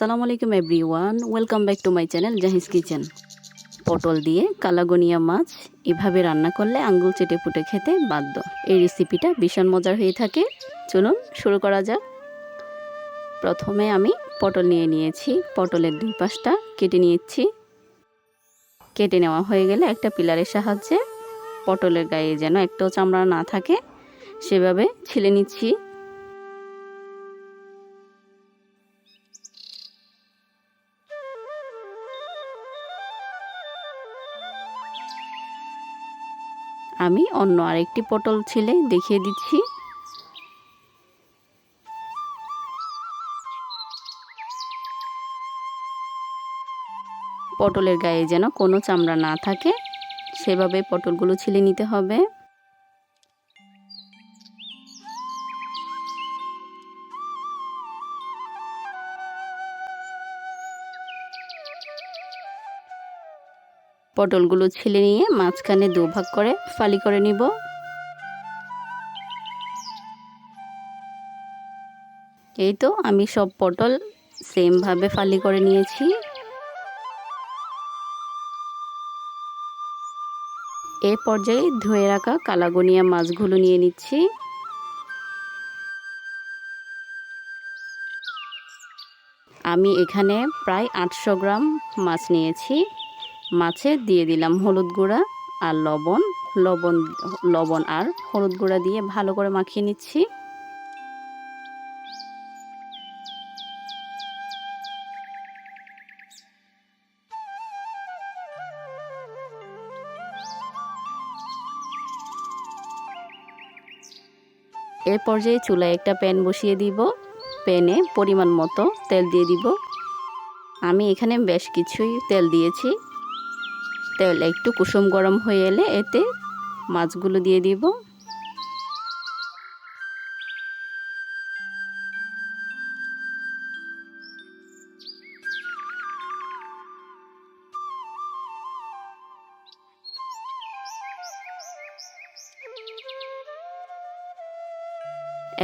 আসসালামু আলাইকুম everyone, welcome back to my channel জাহিজ kitchen. পটল দিয়ে কালাগোনিয়া মাছ এভাবে রান্না করলে আঙ্গুল চেটে পুটে খেতে বাধ্য। এই রেসিপিটা ভীষণ মজার হয়ে থাকে। চলুন শুরু করা যাক। প্রথমে আমি পটল নিয়ে নিয়েছি। পটলের দুই পাশটা কেটে নিয়েছি। কেটে নেওয়া হয়ে গেলে একটা পিলারের সাহায্যে পটলের গায়ে যেন একটাও চামড়া না থাকে সেভাবে ছিলে নিচ্ছি। আমি অন্য আরেকটি পটল ছিলে দেখিয়ে দিচ্ছি। পটলের গায়ে যেন কোনো চামড়া না থাকে সেভাবে পটলগুলো ছিলে নিতে হবে। পটলগুলো ছিলে নিয়ে মাঝখানে দুভাগ করে ফালি করে নিব। এই তো আমি সব পটল সেম ভাবে ফালি করে নিয়েছি। এ পর্যায়ে ধুয়ে রাখা কালাগোনিয়া মাছগুলো নিয়ে নিচ্ছি। আমি এখানে প্রায় 800 গ্রাম মাছ নিয়েছি। মাছে দিয়ে দিলাম হলুদ গুঁড়া আর লবণ আর হলুদ গুঁড়া দিয়ে ভালো করে মাখিয়ে নিচ্ছি। এর পর্যায়ে চুলায় একটা প্যান বসিয়ে দিব। প্যানে পরিমাণ মতো তেল দিয়ে দিব। আমি এখানে বেশ কিছুই তেল দিয়েছি। তেল একটু কুসুম গরম হয়ে এলে এতে মাছগুলো দিয়ে দিব।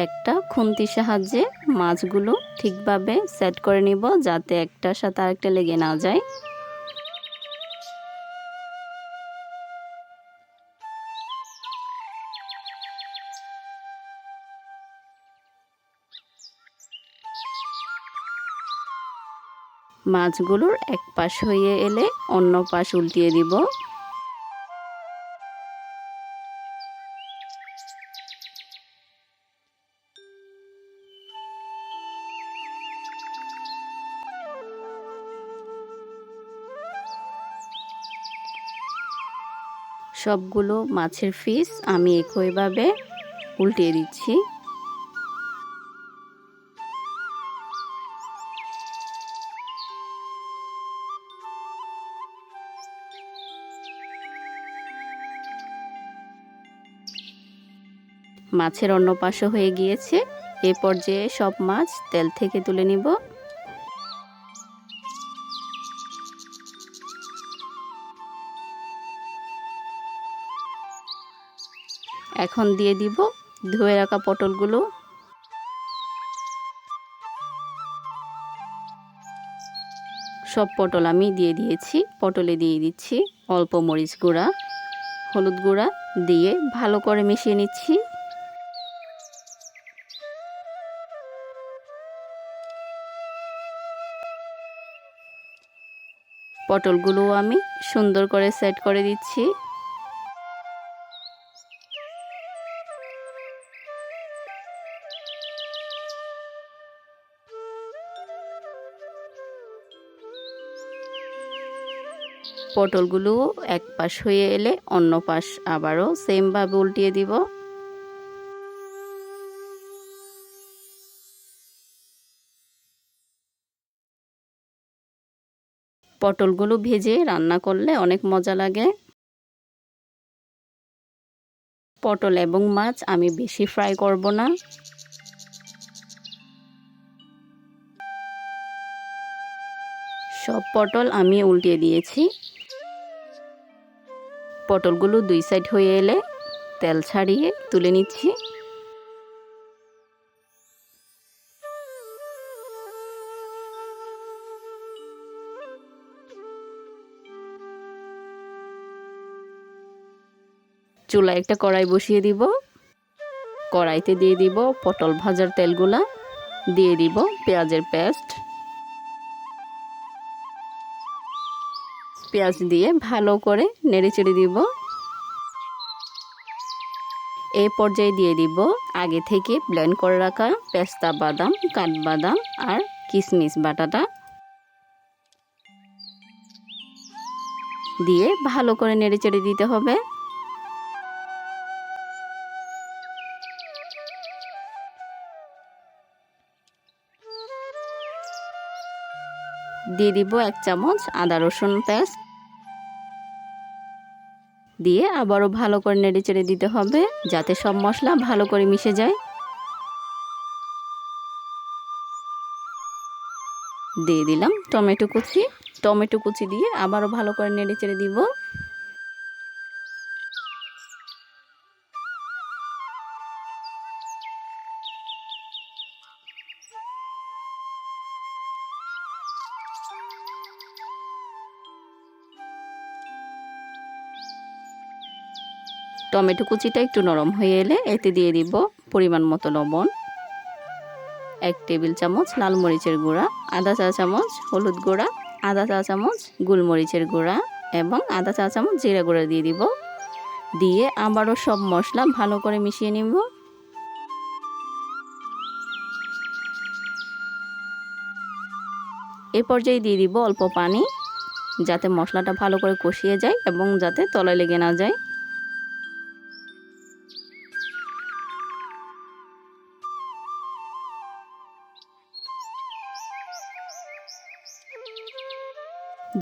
একটা খুন্তির সাহায্যে মাছগুলো ঠিকভাবে সেট করে নিব যাতে একটার সাথে আরেকটা লেগে না যায়। মাছগুলোর এক পাশ হয়ে এলে অন্য পাশ উল্টিয়ে দিব। সবগুলো মাছের পিস আমি একইভাবে উল্টিয়ে দিচ্ছি। মাছের অন্য পাশও হয়ে গিয়েছে। এ পর্যায়ে সব মাছ তেল থেকে তুলে নিব। এখন দিয়ে দিব ধুয়ে রাখা পটলগুলো। সব পটল আমি দিয়ে দিয়েছি। পটলে দিয়ে দিচ্ছি অল্প মরিচ গুঁড়া, হলুদ গুঁড়া দিয়ে ভালো করে মিশিয়ে নিচ্ছি। পটলগুলো আমি সুন্দর করে সেট করে দিচ্ছি। পটলগুলো এক পাশ হয়ে এলে অন্য পাশ আবারও সেম ভাবে উল্টিয়ে দিব। পটলগুলো ভেজে রান্না করলে অনেক মজা লাগে। পটল এবং মাছ আমি বেশি ফ্রাই করব না। সব পটল আমি উল্টিয়ে দিয়েছি। পটলগুলো দুই সাইড হয়ে এলে তেল ছাড়িয়ে তুলে নিচ্ছি। চুলায় একটা কড়াই বসিয়ে দিব। কড়াইতে দিয়ে দিব পটল ভাজার তেলগুলা, দিয়ে দিব পেঁয়াজের পেস্ট। পেঁয়াজ দিয়ে ভালো করে নেড়েচেড়ে দিব। এই পর্যায়ে দিয়ে দিব আগে থেকে ব্লেন্ড করে রাখা পেস্তা বাদাম, কাঠবাদাম আর কিশমিশ বাটাটা। দিয়ে ভালো করে নেড়েচেড়ে দিতে হবে। দিয়ে দিব 1 চামচ আদা রসুন পেস্ট। দিয়ে আবারও ভালো করে নেড়েচেড়ে দিতে হবে যাতে সব মশলা ভালো করে মিশে যায়। দিয়ে দিলাম টমেটো কুচি। টমেটো কুচি দিয়ে আবারও ভালো করে নেড়েচেড়ে দিব। টমেটো কুচিটা একটু নরম হয়ে এলে এতে দিয়ে দিব পরিমাণ মতো লবণ, 1 টেবিল চামচ লাল মরিচের গুঁড়া, আধা চা চামচ হলুদ গুঁড়া, আধা চা চামচ গোলমরিচের গুঁড়া এবং আধা চা চামচ জিরা গুঁড়া দিয়ে দিব। দিয়ে আবারও সব মশলা ভালো করে মিশিয়ে নিব। এ পর্যায়ে দিয়ে দিব অল্প পানি, যাতে মশলাটা ভালো করে কষিয়ে যায় এবং যাতে তলায় লেগে না যায়।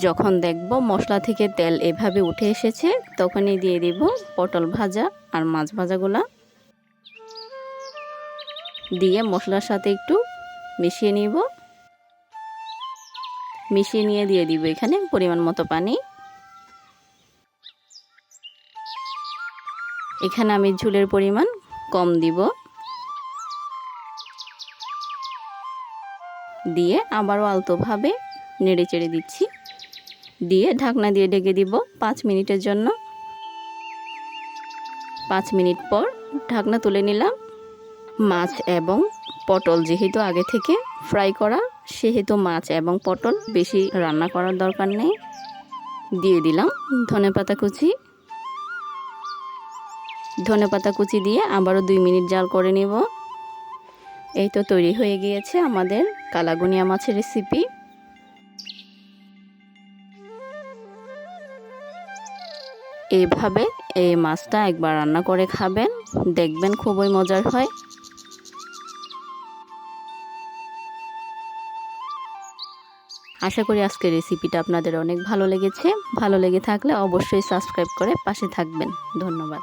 যখন দেখব মশলা থেকে তেল এভাবে উঠে এসেছে, তখনই দিয়ে দিব পটল ভাজা আর মাছ ভাজাগুলা। দিয়ে মশলার সাথে একটু মিশিয়ে নিব। মিশিয়ে নিয়ে দিয়ে দিব এখানে পরিমাণ মতো পানি। এখানে আমি ঝোলের পরিমাণ কম দিব। দিয়ে আবারও আলতোভাবে নেড়েচেড়ে দিচ্ছি। দিয়ে ঢাকনা দিয়ে ঢেকে দিব 5 মিনিটের জন্য। 5 মিনিট পর ঢাকনা তুলে নিলাম। মাছ এবং পটল যেহেতু আগে থেকে ফ্রাই করা, সেহেতু মাছ এবং পটল বেশি রান্না করার দরকার নেই। দিয়ে দিলাম ধনেপাতা কুচি। ধনেপাতা কুচি দিয়ে আবারও 2 মিনিট জাল করে নেব। এই তো তৈরি হয়ে গিয়েছে আমাদের কালাগুনিয়া মাছের রেসিপি। এইভাবে এই মাছটা একবার রান্না করে খাবেন, দেখবেন খুবই মজার হয়। আশা করি আজকের রেসিপিটা আপনাদের অনেক ভালো লেগেছে। ভালো লেগে থাকলে অবশ্যই সাবস্ক্রাইব করে পাশে থাকবেন। ধন্যবাদ।